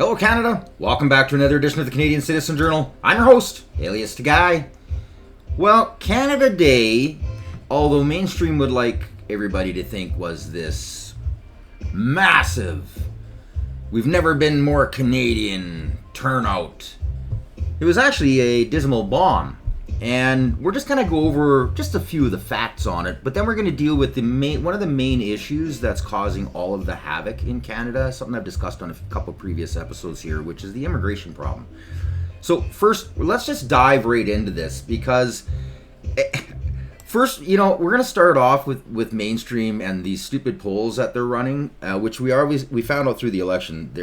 Hello Canada, welcome back to another edition of the Canadian Citizen Journal. I'm your host, alias Guy. Well, Canada Day, although mainstream would like everybody to think was this massive, we've never been more Canadian turnout, it was actually a dismal bomb. And we're just going to go over just a few of the facts on it, but then we're going to deal with one of the main issues that's causing all of the havoc in Canada, something I've discussed on a couple previous episodes here, which is the immigration problem. So first, let's just dive right into this, because first, we're going to start off with mainstream and these stupid polls that they're running, which we found out through the election.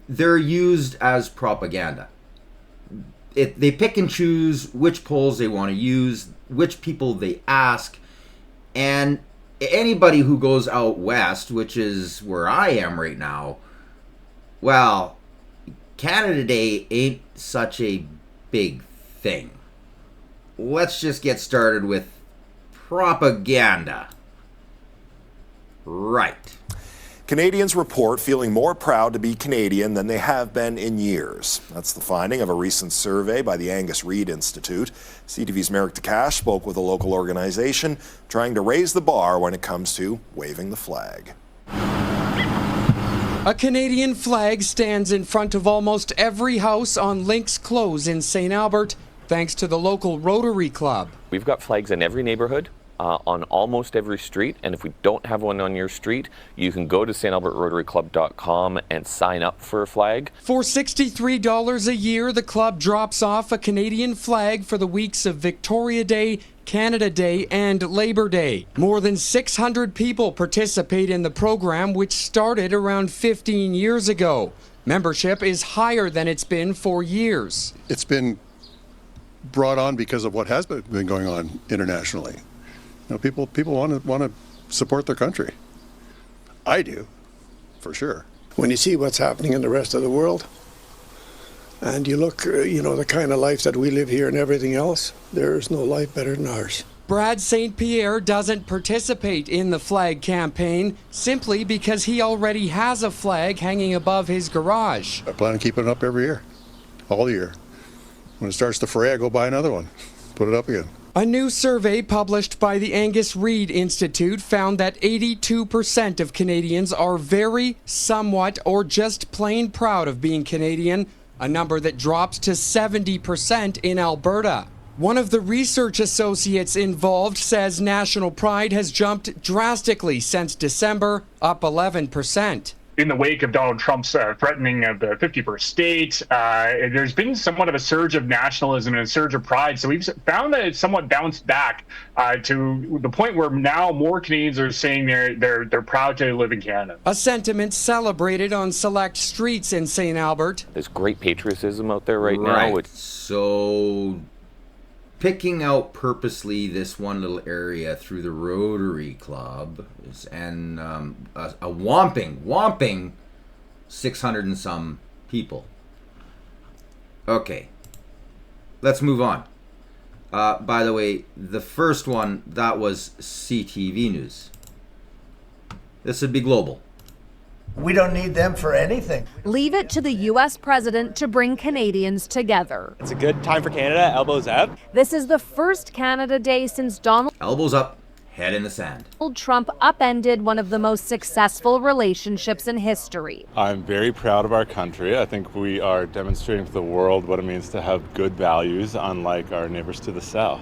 They're used as propaganda. They pick and choose which polls they want to use, which people they ask, and anybody who goes out west, which is where I am right now, well, Canada Day ain't such a big thing. Let's just get started with propaganda. Right. Canadians report feeling more proud to be Canadian than they have been in years. That's the finding of a recent survey by the Angus Reid Institute. CTV's Merrick DeCash spoke with a local organization trying to raise the bar when it comes to waving the flag. A Canadian flag stands in front of almost every house on Lynx Close in St. Albert, thanks to the local Rotary Club. We've got flags in every neighborhood. On almost every street, and if we don't have one on your street, you can go to stalbertrotaryclub.com and sign up for a flag. For $63 a year, the club drops off a Canadian flag for the weeks of Victoria Day, Canada Day, and Labor Day. More than 600 people participate in the program, which started around 15 years ago. Membership is higher than it's been for years. It's been brought on because of what has been going on internationally. People want to support their country. I do, for sure. When you see what's happening in the rest of the world, and you look, the kind of life that we live here and everything else, there's no life better than ours. Brad St. Pierre doesn't participate in the flag campaign simply because he already has a flag hanging above his garage. I plan on keeping it up every year, all year. When it starts to fray, I go buy another one, put it up again. A new survey published by the Angus Reid Institute found that 82% of Canadians are very, somewhat, or just plain proud of being Canadian, a number that drops to 70% in Alberta. One of the research associates involved says national pride has jumped drastically since December, up 11%. In the wake of Donald Trump's threatening of the 51st state, there's been somewhat of a surge of nationalism and a surge of pride. So we've found that it's somewhat bounced back to the point where now more Canadians are saying they're proud to live in Canada. A sentiment celebrated on select streets in St. Albert. There's great patriotism out there right now. So picking out purposely this one little area through the Rotary Club and a whopping 600 and some people. Okay, let's move on. By the way, the first one, that was CTV News. This would be global. We don't need them for anything. Leave it to the U.S. president to bring Canadians together. It's a good time for Canada. Elbows up. This is the first Canada Day since Donald Elbows up, head in the sand. Trump upended one of the most successful relationships in history. I'm very proud of our country. I think we are demonstrating to the world what it means to have good values, unlike our neighbors to the south.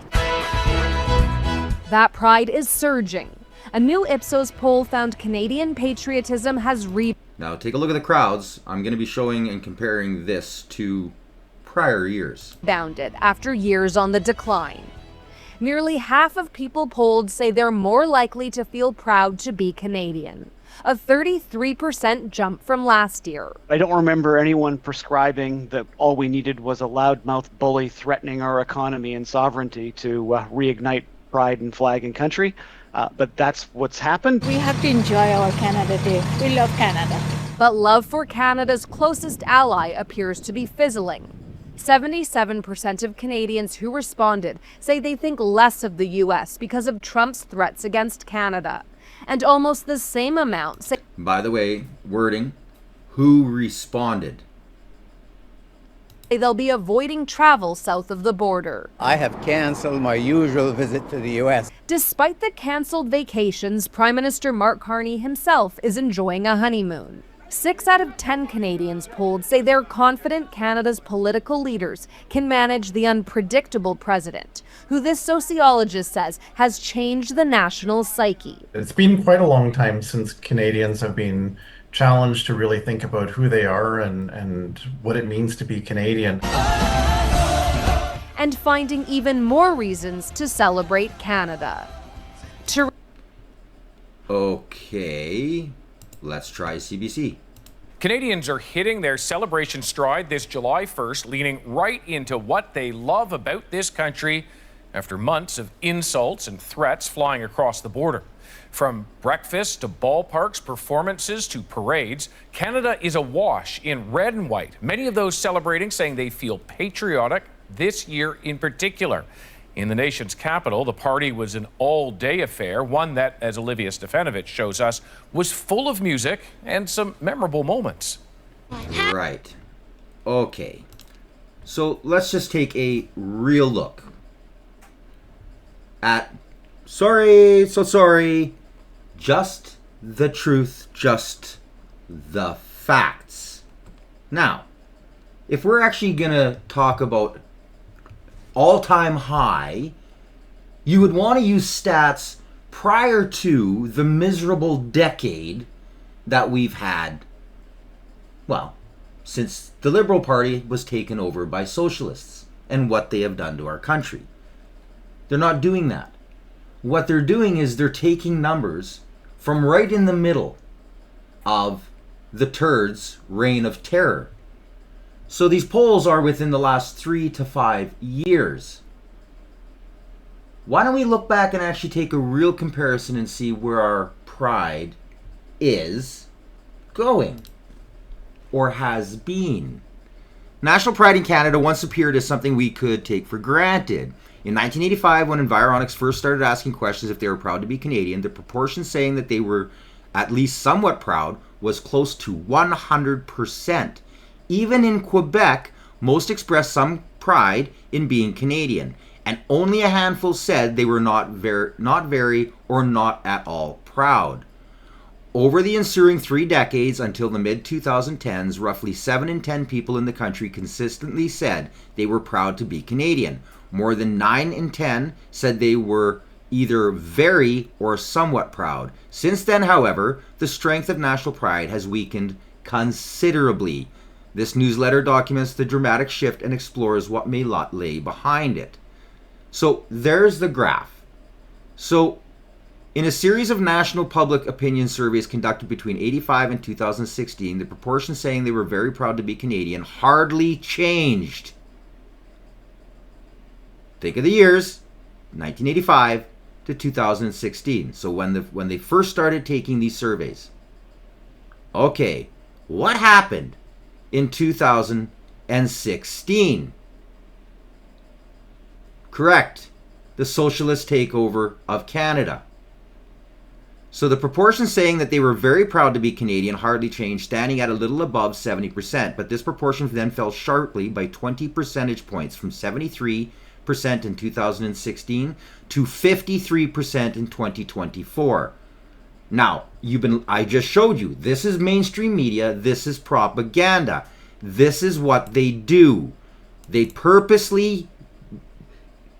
That pride is surging. A new Ipsos poll found Canadian patriotism has Now take a look at the crowds. I'm going to be showing and comparing this to prior years. Rebounded after years on the decline. Nearly half of people polled say they're more likely to feel proud to be Canadian, a 33% jump from last year. I don't remember anyone prescribing that all we needed was a loudmouth bully threatening our economy and sovereignty to reignite pride in flag and country. But that's what's happened. We have to enjoy our Canada Day. We love Canada. But love for Canada's closest ally appears to be fizzling. 77% of Canadians who responded say they think less of the U.S. because of Trump's threats against Canada. and almost the same amount say By the way, wording, who responded? they'll be avoiding travel south of the border. I have canceled my usual visit to the U.S. Despite the canceled vacations, Prime Minister Mark Carney himself is enjoying a honeymoon. 6 out of 10 Canadians polled say they're confident Canada's political leaders can manage the unpredictable president, who this sociologist says has changed the national psyche. It's been quite a long time since Canadians have been challenged to really think about who they are and what it means to be Canadian. And finding even more reasons to celebrate Canada. Okay, let's try CBC. Canadians are hitting their celebration stride this July 1st, leaning right into what they love about this country after months of insults and threats flying across the border. From breakfasts to ballparks, performances to parades, Canada is awash in red and white. Many of those celebrating saying they feel patriotic this year in particular. In the nation's capital, the party was an all-day affair, one that, as Olivia Stefanovich shows us, was full of music and some memorable moments. Right. Okay. So let's just take a real look at sorry, just the truth, just the facts. Now, if we're actually going to talk about all-time high, you would want to use stats prior to the miserable decade that we've had, well, since the Liberal Party was taken over by socialists and what they have done to our country. They're not doing that. What they're doing is they're taking numbers from right in the middle of the turds' reign of terror. So these polls are within the last 3 to 5 years. Why don't we look back and actually take a real comparison and see where our pride is going or has been? National pride in Canada once appeared as something we could take for granted. In 1985, when Environics first started asking questions if they were proud to be Canadian, the proportion saying that they were at least somewhat proud was close to 100%. Even in Quebec, most expressed some pride in being Canadian, and only a handful said they were not very, or not at all proud. Over the ensuing 3 decades until the mid-2010s, roughly 7 in 10 people in the country consistently said they were proud to be Canadian. More than 9 in 10 said they were either very or somewhat proud. Since then, however, the strength of national pride has weakened considerably. This newsletter documents the dramatic shift and explores what may lay behind it. So there's the graph. So in a series of national public opinion surveys conducted between 1985 and 2016, the proportion saying they were very proud to be Canadian hardly changed. Think of the years, 1985 to 2016. So when they first started taking these surveys. Okay, what happened in 2016? Correct, the socialist takeover of Canada. So the proportion saying that they were very proud to be Canadian hardly changed, standing at a little above 70%. But this proportion then fell sharply by 20 percentage points from 73% in 2016 to 53% in 2024. Now, I just showed you, this is mainstream media, this is propaganda. This is what they do. They purposely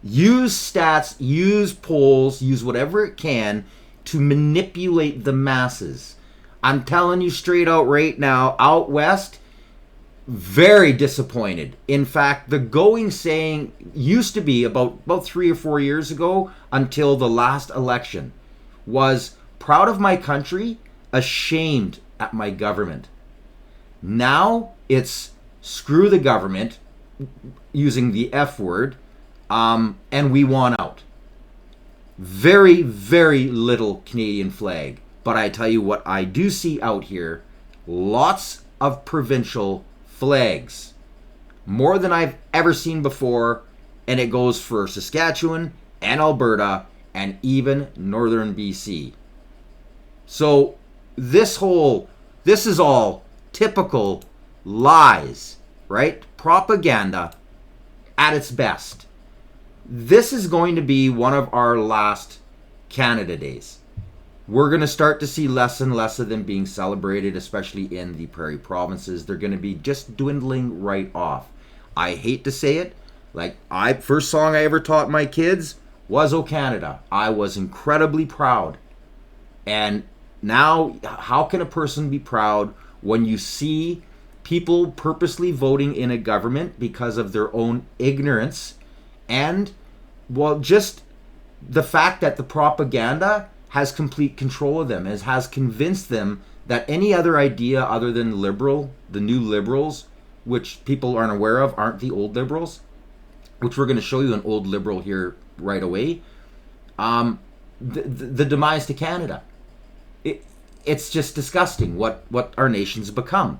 use stats, use polls, use whatever it can to manipulate the masses. I'm telling you straight out right now, out west, very disappointed. In fact, the going saying used to be about 3 or 4 years ago until the last election was proud of my country, ashamed at my government. Now it's screw the government, using the F word, and we want out. Very, very little Canadian flag. But I tell you what I do see out here, lots of provincial flags. More than I've ever seen before, and it goes for Saskatchewan and Alberta and even northern BC. So this is all typical lies, right? Propaganda at its best. This is going to be one of our last Canada Days. We're going to start to see less and less of them being celebrated, especially in the prairie provinces. They're going to be just dwindling right off. I hate to say it. First song I ever taught my kids was "O Canada." I was incredibly proud. And now, how can a person be proud when you see people purposely voting in a government because of their own ignorance and, well, just the fact that the propaganda has complete control of them, has convinced them that any other idea other than liberal, the new liberals, which people aren't aware of, aren't the old liberals, which we're going to show you an old liberal here right away, the demise to Canada. It's just disgusting what our nation's become.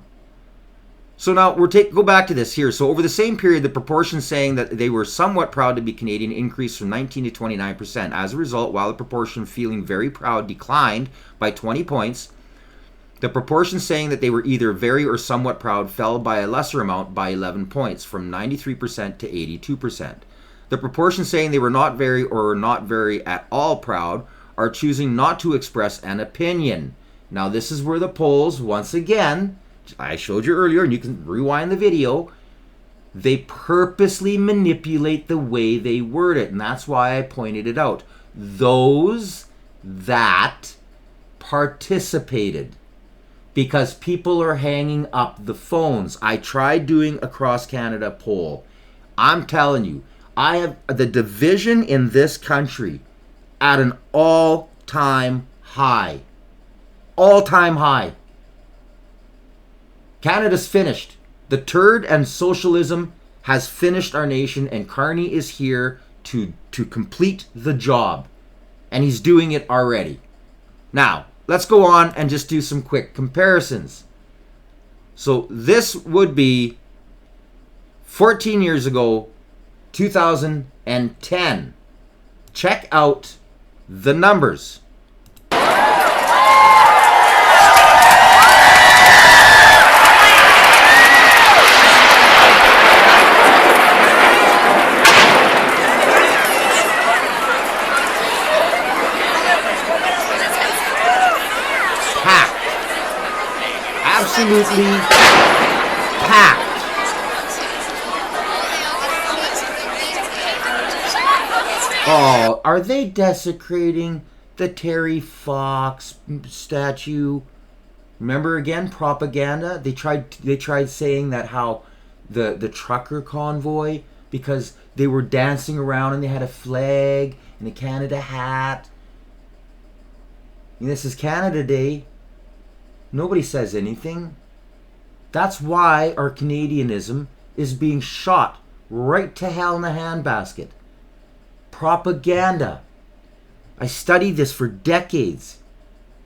So now go back to this here. So over the same period, the proportion saying that they were somewhat proud to be Canadian increased from 19 to 29%. As a result, while the proportion feeling very proud declined by 20 points, the proportion saying that they were either very or somewhat proud fell by a lesser amount by 11 points, from 93% to 82%. The proportion saying they were not very or not very at all proud are choosing not to express an opinion. Now this is where the polls, once again, I showed you earlier, and you can rewind the video, they purposely manipulate the way they word it, and that's why I pointed it out. Those that participated, because people are hanging up the phones. I tried doing a cross Canada poll. I'm telling you, I have the division in this country at an all-time high. All-time high. Canada's finished. The turd and socialism has finished our nation, and Carney is here to complete the job. And he's doing it already. Now, let's go on and just do some quick comparisons. So this would be 14 years ago, 2010. Check out the numbers. Absolutely packed. Oh, are they desecrating the Terry Fox statue? Remember again, propaganda? They tried saying that how the trucker convoy, because they were dancing around and they had a flag and a Canada hat. And this is Canada Day. Nobody says anything. That's why our Canadianism is being shot right to hell in a handbasket. Propaganda. I studied this for decades.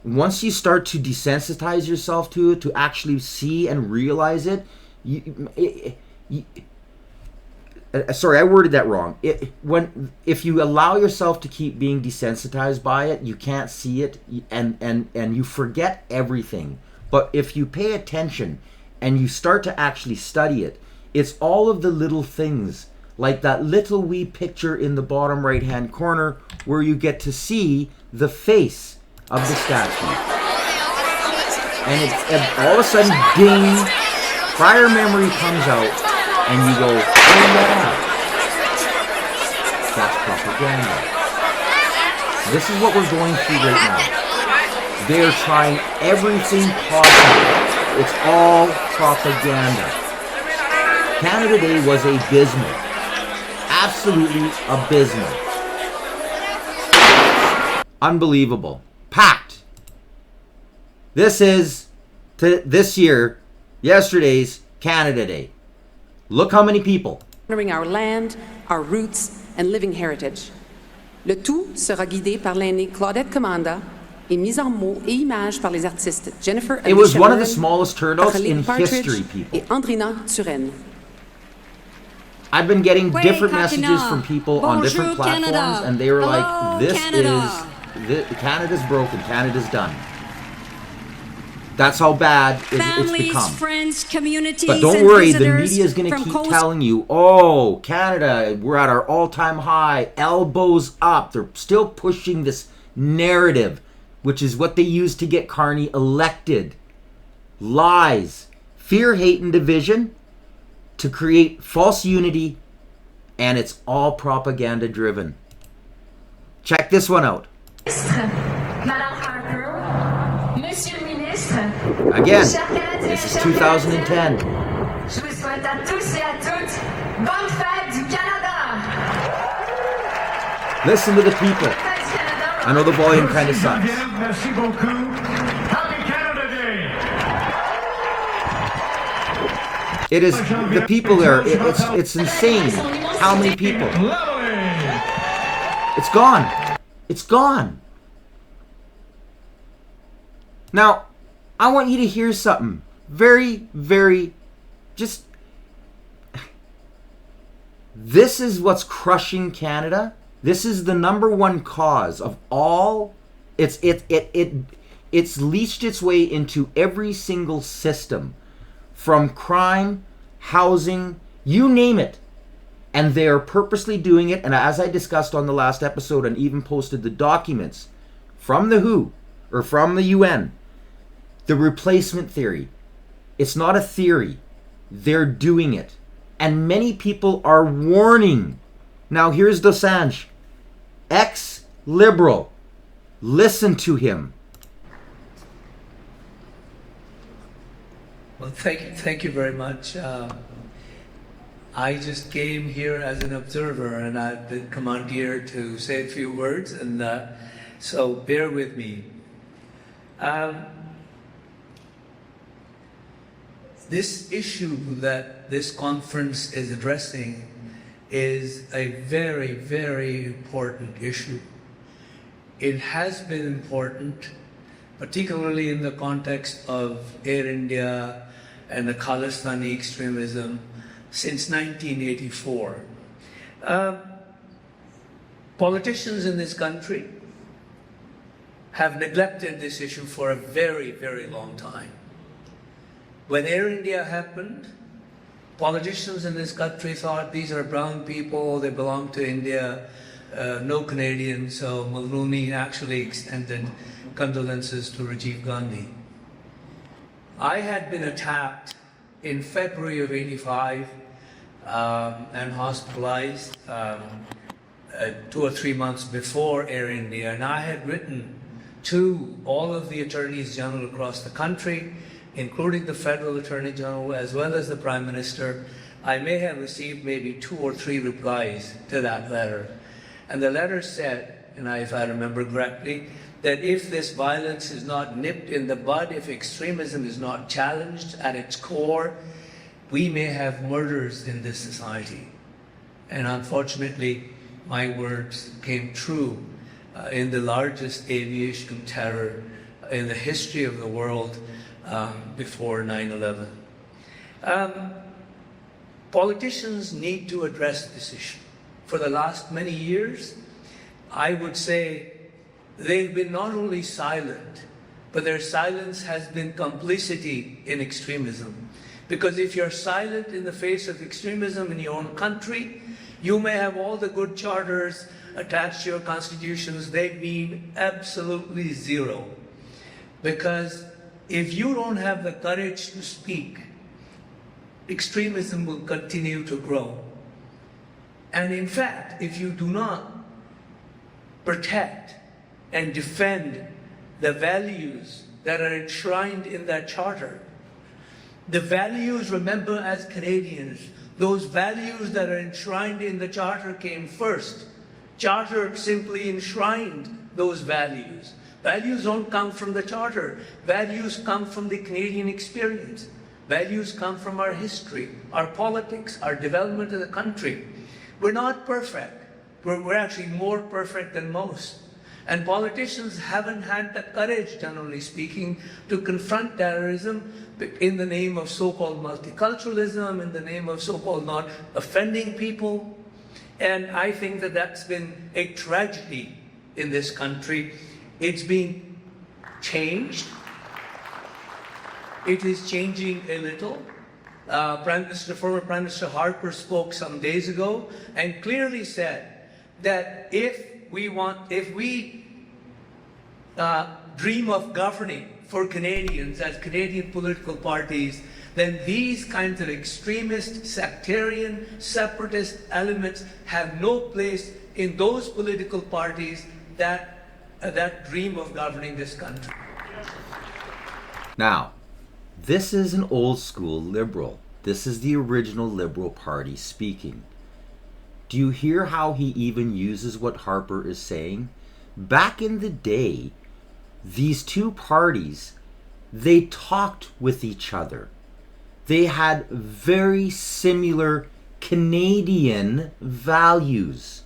Once you start to desensitize yourself to it, to actually see and realize it, sorry, I worded that wrong. If you allow yourself to keep being desensitized by it, you can't see it, and you forget everything. But if you pay attention and you start to actually study it, it's all of the little things, like that little wee picture in the bottom right hand corner where you get to see the face of the statue. And all of a sudden, ding, prior memory comes out, and you go, oh yeah, that's propaganda. This is what we're going through right now. They're trying everything possible. It's all propaganda. Canada Day was abysmal. Absolutely abysmal. Unbelievable. Packed. This is, this year, yesterday's Canada Day. Look how many people. Honoring our land, our roots, and living heritage. Le tout sera guidé par l'aînée Claudette Commanda et mise en mots et images par les artistes Jennifer It was one of the smallest turnouts in history, people. Et Andrina Turenne. I've been getting different messages from people on different platforms, and they were like, Canada's broken, Canada's done. That's how bad it's Families, become. friends, communities, But don't and worry, the visitors media is going to from keep coast- telling you, oh, Canada, we're at our all-time high, elbows up. They're still pushing this narrative, which is what they used to get Carney elected. Lies, fear, hate, and division to create false unity, and it's all propaganda driven. Check this one out. Madame Harper, Monsieur le Ministre, Again, chers Canadiens, this is chers 2010. Canadiennes, je vous souhaite à tous et à toutes bonne fête du Canada. Listen to the people. I know the volume kind of sucks. Merci beaucoup. Happy Canada Day. It is the people there. It's insane how many people. It's gone. It's gone. Now, I want you to hear something very, very, just. This is what's crushing Canada. This is the number one cause of all. It's leached its way into every single system, from crime, housing, you name it. And they are purposely doing it. And as I discussed on the last episode and even posted the documents from the WHO or from the UN, the replacement theory. It's not a theory. They're doing it. And many people are warning. Now here's Dosanjh, ex-liberal. Listen to him. Well, thank you very much. I just came here as an observer, and I've been commandeered to say a few words, and so bear with me. This issue that this conference is addressing is a very, very important issue. It has been important, particularly in the context of Air India and the Khalistani extremism, since 1984. Politicians in this country have neglected this issue for a very, very long time. When Air India happened, politicians in this country thought these are brown people, they belong to India, no Canadians, so Mulrooney actually extended condolences to Rajiv Gandhi. I had been attacked in February of '85 and hospitalized 2 or 3 months before Air India, and I had written to all of the attorneys general across the country, including the federal attorney general as well as the prime minister. I may have received maybe 2 or 3 replies to that letter. And the letter said, and if I remember correctly, that if this violence is not nipped in the bud, if extremism is not challenged at its core, we may have murders in this society. And unfortunately, my words came true in the largest aviation terror in the history of the world before 9/11. Politicians need to address this issue. For the last many years, I would say they've been not only silent, but their silence has been complicity in extremism. Because if you're silent in the face of extremism in your own country, you may have all the good charters attached to your constitutions, they mean absolutely zero. Because if you don't have the courage to speak, extremism will continue to grow. And in fact, if you do not protect and defend the values that are enshrined in that charter, the values, remember, as Canadians, those values that are enshrined in the charter came first. Charter simply enshrined those values. Values don't come from the charter. Values come from the Canadian experience. Values come from our history, our politics, our development of the country. We're not perfect. We're actually more perfect than most. And politicians haven't had the courage, generally speaking, to confront terrorism in the name of so-called multiculturalism, in the name of so-called not offending people. And I think that that's been a tragedy in this country. It's being changed. it is changing a little. Former Prime Minister Harper spoke some days ago and clearly said that if we dream of governing for Canadians as Canadian political parties, then these kinds of extremist, sectarian, separatist elements have no place in those political parties that dream of governing this country. Now, this is an old school Liberal. This is the original Liberal Party speaking. Do you hear how he even uses what Harper is saying? Back in the day, these two parties, they talked with each other. They had very similar Canadian values.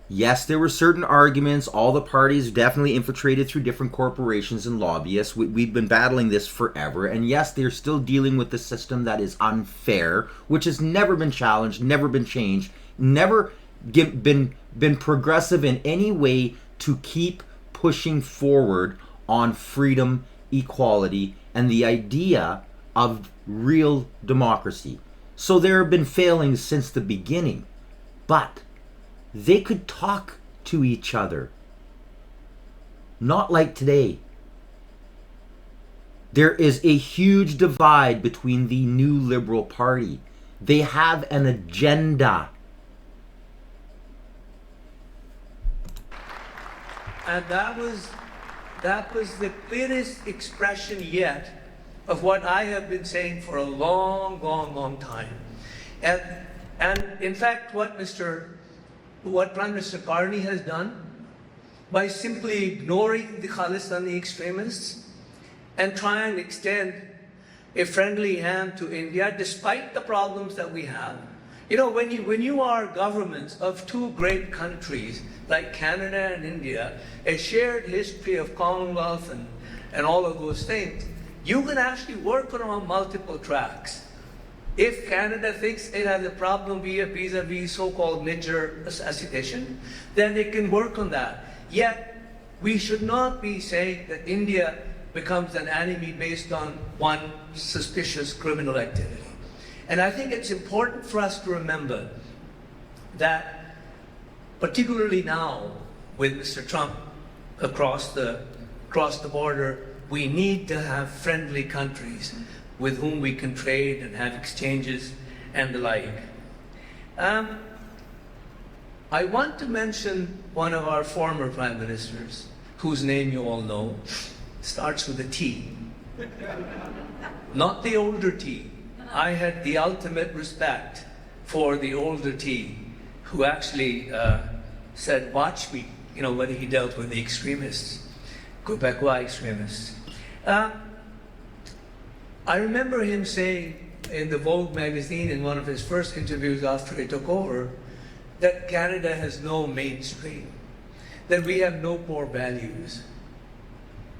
Yes, there were certain arguments. All the parties definitely infiltrated through different corporations and lobbyists. We've been battling this forever. And yes, they're still dealing with the system that is unfair, which has never been challenged, never been changed, never been progressive in any way to keep pushing forward on freedom, equality, and the idea of real democracy. So there have been failings since the beginning. But they could talk to each other. Not like today. There is a huge divide between the new Liberal Party. They have an agenda. And that was the clearest expression yet of what I have been saying for a long, long, long time. And in fact, what Prime Minister Carney has done by simply ignoring the Khalistani extremists and try and extend a friendly hand to India despite the problems that we have. You know, when you are governments of two great countries like Canada and India, a shared history of Commonwealth and all of those things, you can actually work on multiple tracks. If Canada thinks it has a problem vis-a-vis so-called Niger assassination, then they can work on that. Yet, we should not be saying that India becomes an enemy based on one suspicious criminal activity. And I think it's important for us to remember that, particularly now, with Mr. Trump across the border, we need to have friendly countries with whom we can trade and have exchanges and the like. I want to mention one of our former prime ministers, whose name you all know, starts with a T. Not the older T. I had the ultimate respect for the older T, who actually said, watch me, when he dealt with the extremists, Quebecois extremists. I remember him saying in the Vogue magazine in one of his first interviews after he took over that Canada has no mainstream, that we have no core values.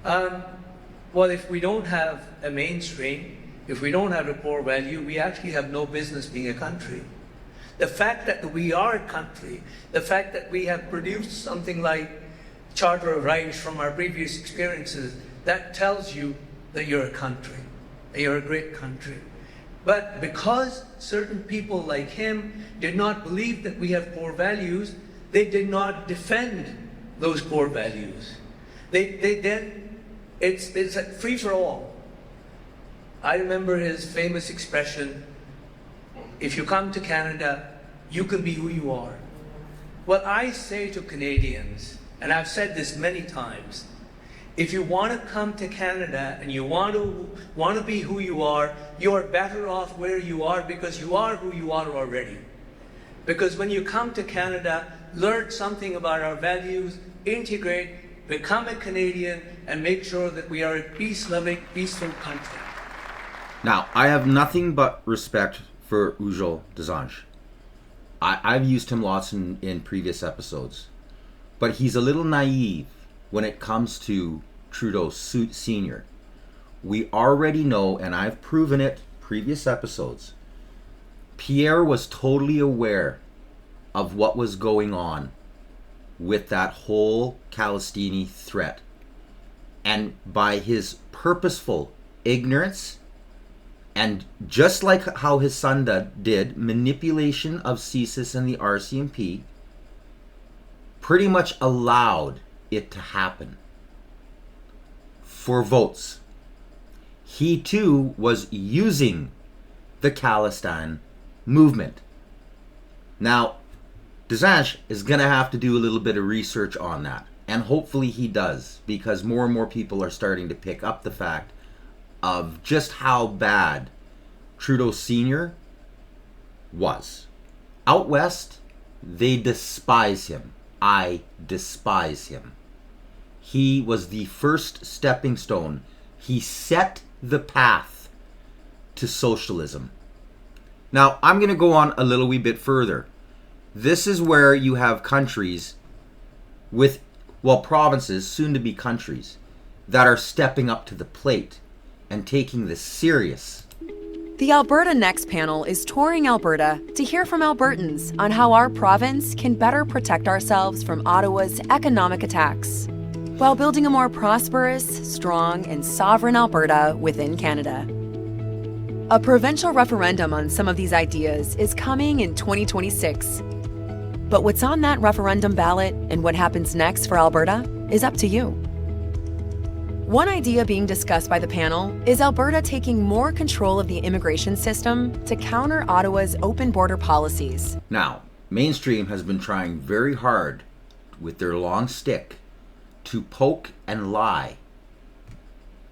Well, if we don't have a mainstream, if we don't have a core value, we actually have no business being a country. The fact that we are a country, the fact that we have produced something like Charter of Rights from our previous experiences, that tells you that you're a country. You're a great country. But because certain people like him did not believe that we have core values, they did not defend those core values. It's a free for all. I remember his famous expression, if you come to Canada, you can be who you are. Well, I say to Canadians, and I've said this many times, if you want to come to Canada and you want to be who you are better off where you are because you are who you are already. Because when you come to Canada, learn something about our values, integrate, become a Canadian, and make sure that we are a peace-loving, peaceful country. Now, I have nothing but respect for Ujjal Desange. I've used him lots in previous episodes. But he's a little naive when it comes to Trudeau Sr. We already know, and I've proven it previous episodes, Pierre was totally aware of what was going on with that whole Calistini threat. And by his purposeful ignorance, and just like how his son did, manipulation of CSIS and the RCMP, pretty much allowed it to happen for votes. He too was using the Khalistan movement. Now, DeSantis is going to have to do a little bit of research on that. And hopefully he does, because more and more people are starting to pick up the fact of just how bad Trudeau Sr. was. Out west, they despise him. I despise him. He was the first stepping stone. He set the path to socialism. Now, I'm going to go on a little wee bit further. This is where you have countries with, well, provinces, soon to be countries, that are stepping up to the plate and taking this serious. The Alberta Next panel is touring Alberta to hear from Albertans on how our province can better protect ourselves from Ottawa's economic attacks, while building a more prosperous, strong, and sovereign Alberta within Canada. A provincial referendum on some of these ideas is coming in 2026. But what's on that referendum ballot and what happens next for Alberta is up to you. One idea being discussed by the panel is Alberta taking more control of the immigration system to counter Ottawa's open border policies. Now, mainstream has been trying very hard with their long stick to poke and lie.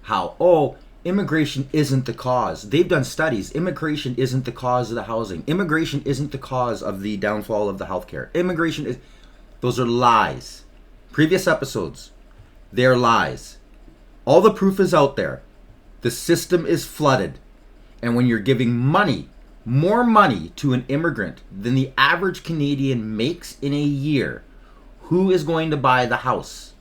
How, oh, immigration isn't the cause. They've done studies. Immigration isn't the cause of the housing. Immigration isn't the cause of the downfall of the healthcare. Immigration is... Those are lies. Previous episodes, they're lies. All the proof is out there. The system is flooded. And when you're giving money, more money to an immigrant than the average Canadian makes in a year, who is going to buy the house?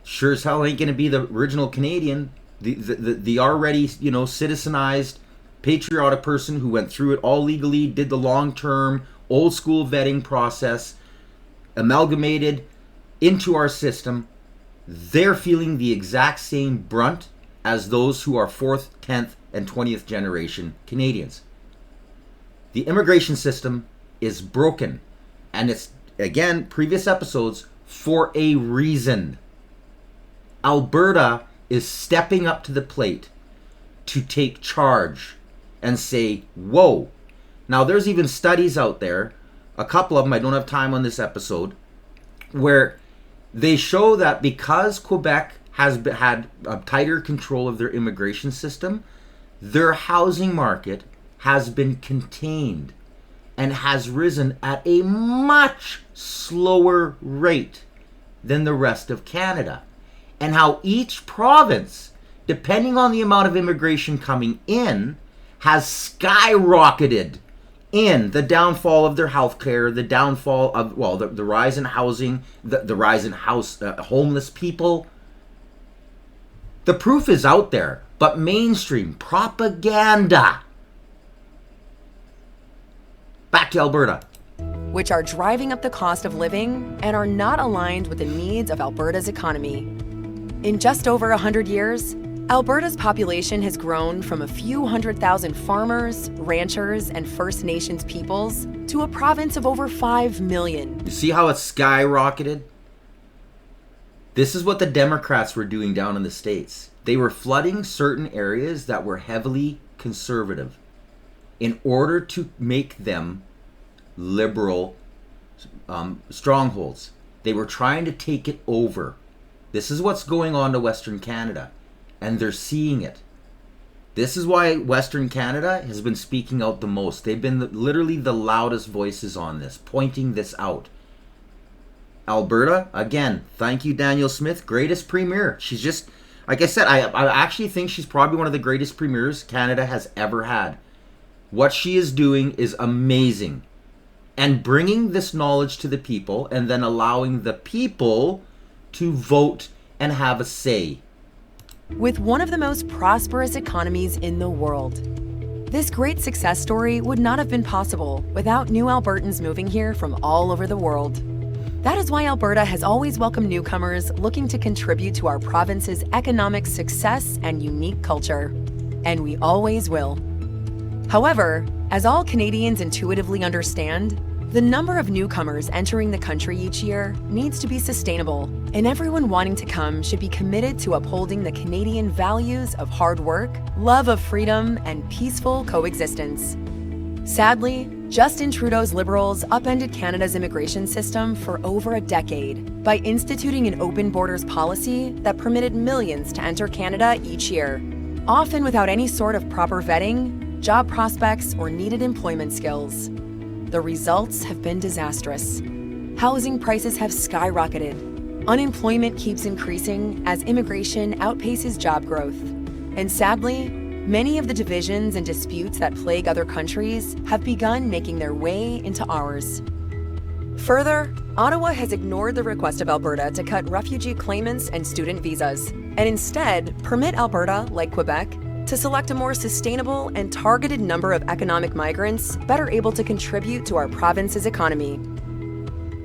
Sure as hell ain't going to be the original Canadian, the already, citizenized, patriotic person who went through it all legally, did the long-term, old-school vetting process, amalgamated into our system. They're feeling the exact same brunt as those who are 4th, 10th, and 20th generation Canadians. The immigration system is broken, and it's, again, previous episodes, for a reason. Alberta is stepping up to the plate to take charge and say, whoa. Now, there's even studies out there, a couple of them, I don't have time on this episode, where they show that because Quebec has had a tighter control of their immigration system, their housing market has been contained and has risen at a much slower rate than the rest of Canada. And how each province, depending on the amount of immigration coming in, has skyrocketed in the downfall of their healthcare, the downfall of, well, the rise in housing, the rise in homeless people. The proof is out there, but mainstream propaganda. Back to Alberta. Which are driving up the cost of living and are not aligned with the needs of Alberta's economy. In just over 100 years, Alberta's population has grown from a few 100,000 farmers, ranchers, and First Nations peoples to a province of over 5 million. You see how it's skyrocketed? This is what the Democrats were doing down in the States. They were flooding certain areas that were heavily conservative in order to make them liberal strongholds. They were trying to take it over. This is what's going on to Western Canada, and they're seeing it. This is why Western Canada has been speaking out the most. They've been literally the loudest voices on this, pointing this out. Alberta, again, thank you, Danielle Smith, greatest premier. She's just, like I said, I actually think she's probably one of the greatest premiers Canada has ever had. What she is doing is amazing. And bringing this knowledge to the people and then allowing the people to vote and have a say. With one of the most prosperous economies in the world. This great success story would not have been possible without new Albertans moving here from all over the world. That is why Alberta has always welcomed newcomers looking to contribute to our province's economic success and unique culture. And we always will. However, as all Canadians intuitively understand, the number of newcomers entering the country each year needs to be sustainable, and everyone wanting to come should be committed to upholding the Canadian values of hard work, love of freedom, and peaceful coexistence. Sadly, Justin Trudeau's Liberals upended Canada's immigration system for over a decade by instituting an open borders policy that permitted millions to enter Canada each year, often without any sort of proper vetting, job prospects, or needed employment skills. The results have been disastrous. Housing prices have skyrocketed. Unemployment keeps increasing as immigration outpaces job growth. And sadly, many of the divisions and disputes that plague other countries have begun making their way into ours. Further, Ottawa has ignored the request of Alberta to cut refugee claimants and student visas, and instead permit Alberta, like Quebec, to select a more sustainable and targeted number of economic migrants better able to contribute to our province's economy.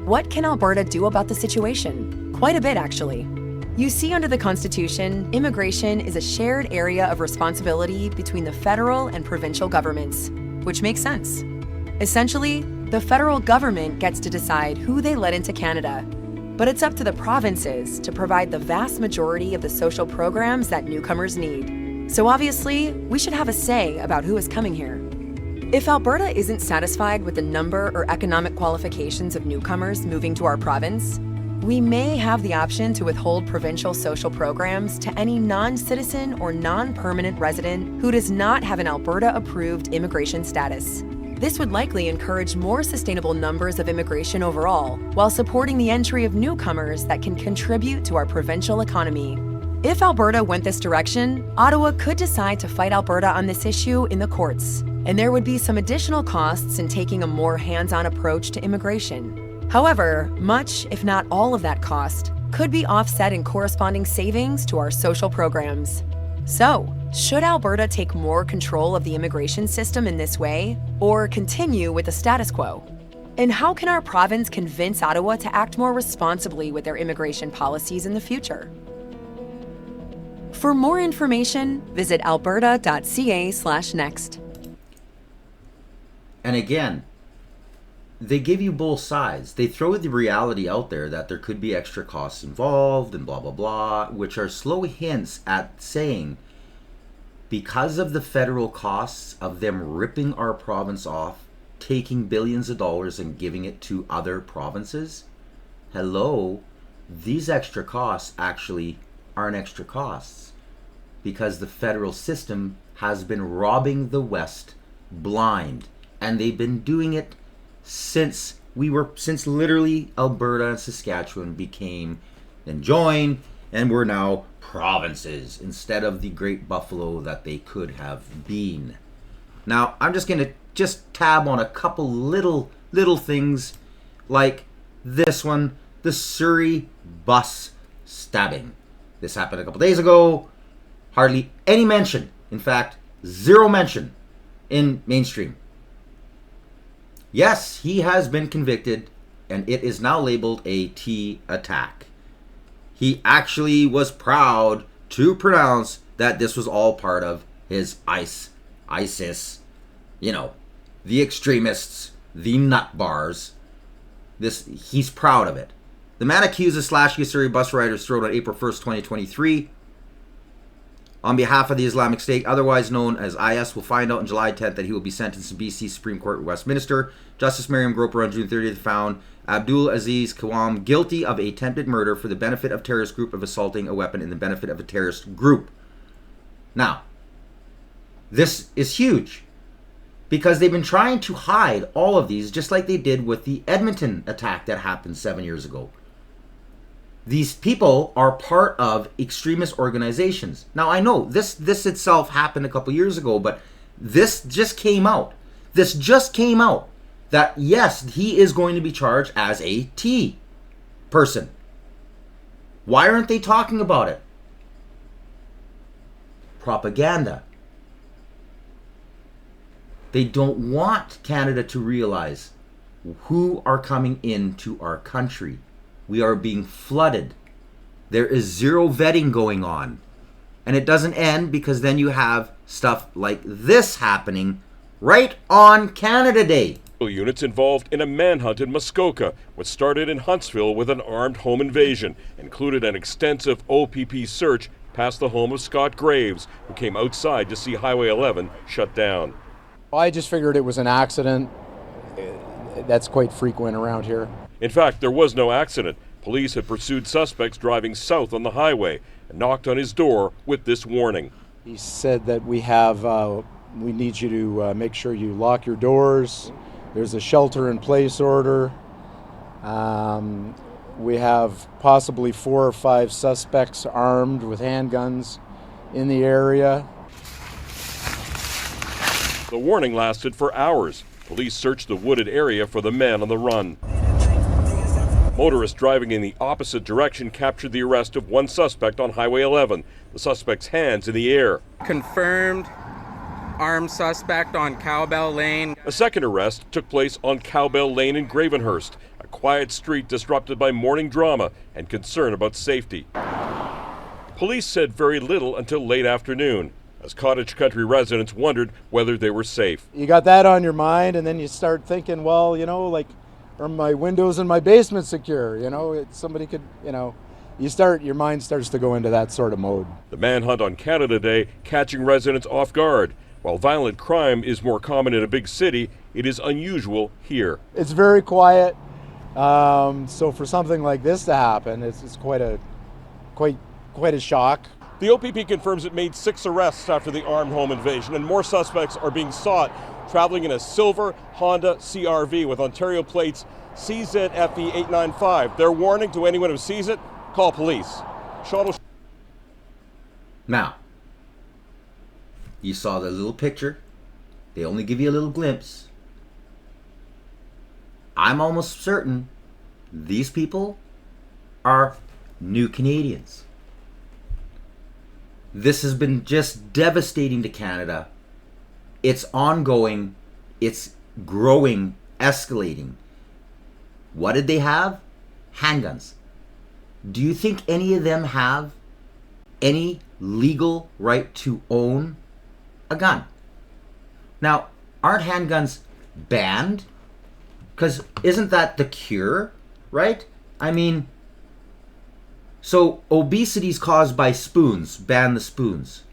What can Alberta do about the situation? Quite a bit, actually. You see, under the Constitution, immigration is a shared area of responsibility between the federal and provincial governments, which makes sense. Essentially, the federal government gets to decide who they let into Canada, but it's up to the provinces to provide the vast majority of the social programs that newcomers need. So obviously, we should have a say about who is coming here. If Alberta isn't satisfied with the number or economic qualifications of newcomers moving to our province, we may have the option to withhold provincial social programs to any non-citizen or non-permanent resident who does not have an Alberta-approved immigration status. This would likely encourage more sustainable numbers of immigration overall, while supporting the entry of newcomers that can contribute to our provincial economy. If Alberta went this direction, Ottawa could decide to fight Alberta on this issue in the courts, and there would be some additional costs in taking a more hands-on approach to immigration. However, much, if not all of that cost, could be offset in corresponding savings to our social programs. So, should Alberta take more control of the immigration system in this way, or continue with the status quo? And how can our province convince Ottawa to act more responsibly with their immigration policies in the future? For more information, visit alberta.ca/next. And again, they give you both sides. They throw the reality out there that there could be extra costs involved and blah, blah, blah, which are slow hints at saying, because of the federal costs of them ripping our province off, taking billions of dollars and giving it to other provinces, these extra costs actually aren't extra costs, because the federal system has been robbing the West blind, and they've been doing it since literally Alberta and Saskatchewan became and joined and we're now provinces instead of the great buffalo that they could have been. Now, I'm just going to tab on a couple little things like this one, the Surrey bus stabbing. This happened a couple days ago. Hardly any mention. In fact, zero mention in mainstream. Yes, he has been convicted, and it is now labeled a T attack. He actually was proud to pronounce that this was all part of his ISIS, the extremists, the nut bars. He's proud of it. The man accuses slashing a Surrey bus rider's throat on April 1st, 2023. On behalf of the Islamic State, otherwise known as IS, will find out on July 10th that he will be sentenced in BC Supreme Court in Westminster. Justice Miriam Groper on June 30th found Abdul Aziz Kawam guilty of attempted murder for the benefit of terrorist group of assaulting a weapon in the benefit of a terrorist group. Now, this is huge because they've been trying to hide all of these just like they did with the Edmonton attack that happened 7 years ago. These people are part of extremist organizations. Now, I know this itself happened a couple years ago, but this just came out. This just came out that, yes, he is going to be charged as a T person. Why aren't they talking about it? Propaganda. They don't want Canada to realize who are coming into our country. We are being flooded. There is zero vetting going on. And it doesn't end because then you have stuff like this happening right on Canada Day. Units involved in a manhunt in Muskoka, what started in Huntsville with an armed home invasion, included an extensive OPP search past the home of Scott Graves, who came outside to see Highway 11 shut down. I just figured it was an accident. That's quite frequent around here. In fact, there was no accident. Police had pursued suspects driving south on the highway and knocked on his door with this warning. He said that we need you to make sure you lock your doors. There's a shelter-in-place order. We have possibly 4 or 5 suspects armed with handguns in the area. The warning lasted for hours. Police searched the wooded area for the men on the run. Motorists driving in the opposite direction captured the arrest of one suspect on Highway 11. The suspect's hands in the air. Confirmed armed suspect on Cowbell Lane. A second arrest took place on Cowbell Lane in Gravenhurst, a quiet street disrupted by morning drama and concern about safety. Police said very little until late afternoon, as Cottage Country residents wondered whether they were safe. You got that on your mind, and then you start thinking, well, are my windows in my basement secure? Somebody could, your mind starts to go into that sort of mode. The manhunt on Canada Day catching residents off guard. While violent crime is more common in a big city, it is unusual here. It's very quiet, so for something like this to happen, it's quite a shock. The OPP confirms it made 6 arrests after the armed home invasion, and more suspects are being sought, traveling in a silver Honda CR-V with Ontario plates CZFE895. Their warning to anyone who sees it, call police. Now, you saw the little picture. They only give you a little glimpse. I'm almost certain these people are new Canadians. This has been just devastating to Canada. It's ongoing. It's growing, escalating. What did they have? Handguns. Do you think any of them have any legal right to own a gun? Now, aren't handguns banned? Because isn't that the cure, right? So obesity is caused by spoons. Ban the spoons,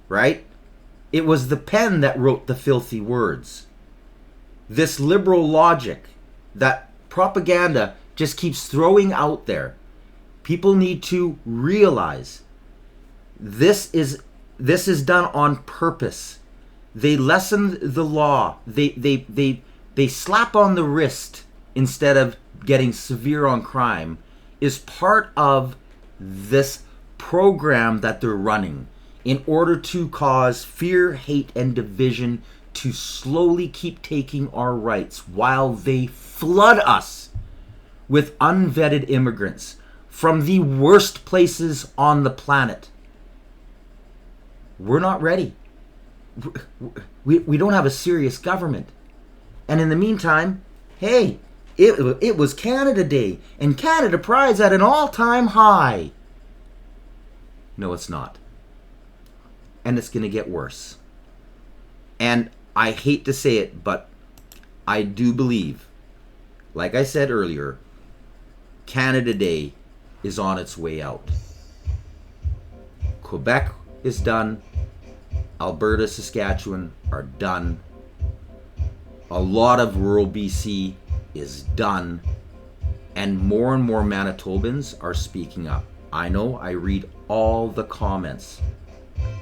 right? It was the pen that wrote the filthy words. This liberal logic that propaganda just keeps throwing out there. People need to realize this is done on purpose. They lessen the law. They slap on the wrist instead of getting severe on crime is part of this program that they're running in order to cause fear, hate, and division to slowly keep taking our rights while they flood us with unvetted immigrants from the worst places on the planet. We're not ready. We don't have a serious government. And in the meantime, hey, it was Canada Day, and Canada Pride's at an all-time high. No, it's not. And it's going to get worse. And I hate to say it, but I do believe, like I said earlier, Canada Day is on its way out. Quebec is done. Alberta, Saskatchewan are done. A lot of rural BC is done. And more Manitobans are speaking up. I know I read all the comments.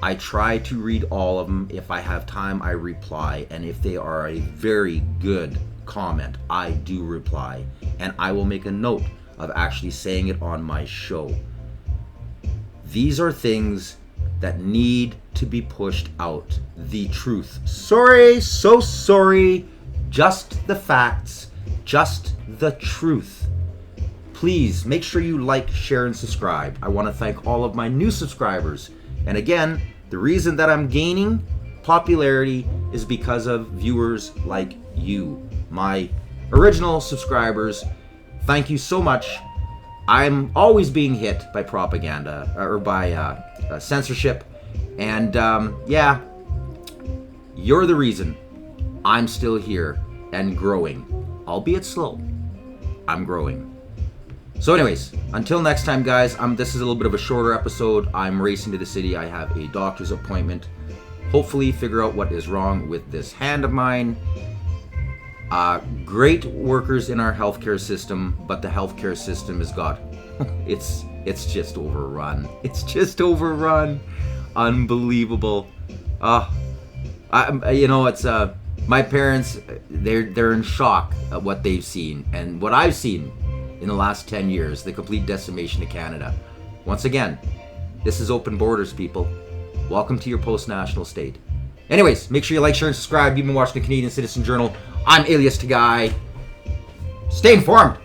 I try to read all of them. If I have time, I reply. And if they are a very good comment, I do reply. And I will make a note of actually saying it on my show. These are things that need to be pushed out. The truth. Sorry, so sorry. Just the facts. Just the truth. Please make sure you like, share, and subscribe. I want to thank all of my new subscribers. And again, the reason that I'm gaining popularity is because of viewers like you. My original subscribers thank you so much. I'm always being hit by propaganda or by censorship. And yeah, you're the reason I'm still here and growing. Albeit slow, I'm growing. So anyways, until next time, guys, this is a little bit of a shorter episode. I'm racing to the city. I have a doctor's appointment. Hopefully figure out what is wrong with this hand of mine. Great workers in our healthcare system, but the healthcare system has got, it's just overrun. It's just overrun. Unbelievable. It's my parents, they're in shock at what they've seen and what I've seen in the last 10 years, the complete decimation of Canada. Once again, this is open borders, people. Welcome to your post-national state. Anyways, make sure you like, share, and subscribe. You've been watching the Canadian Citizen Journal. I'm Alias Tagay. Stay informed.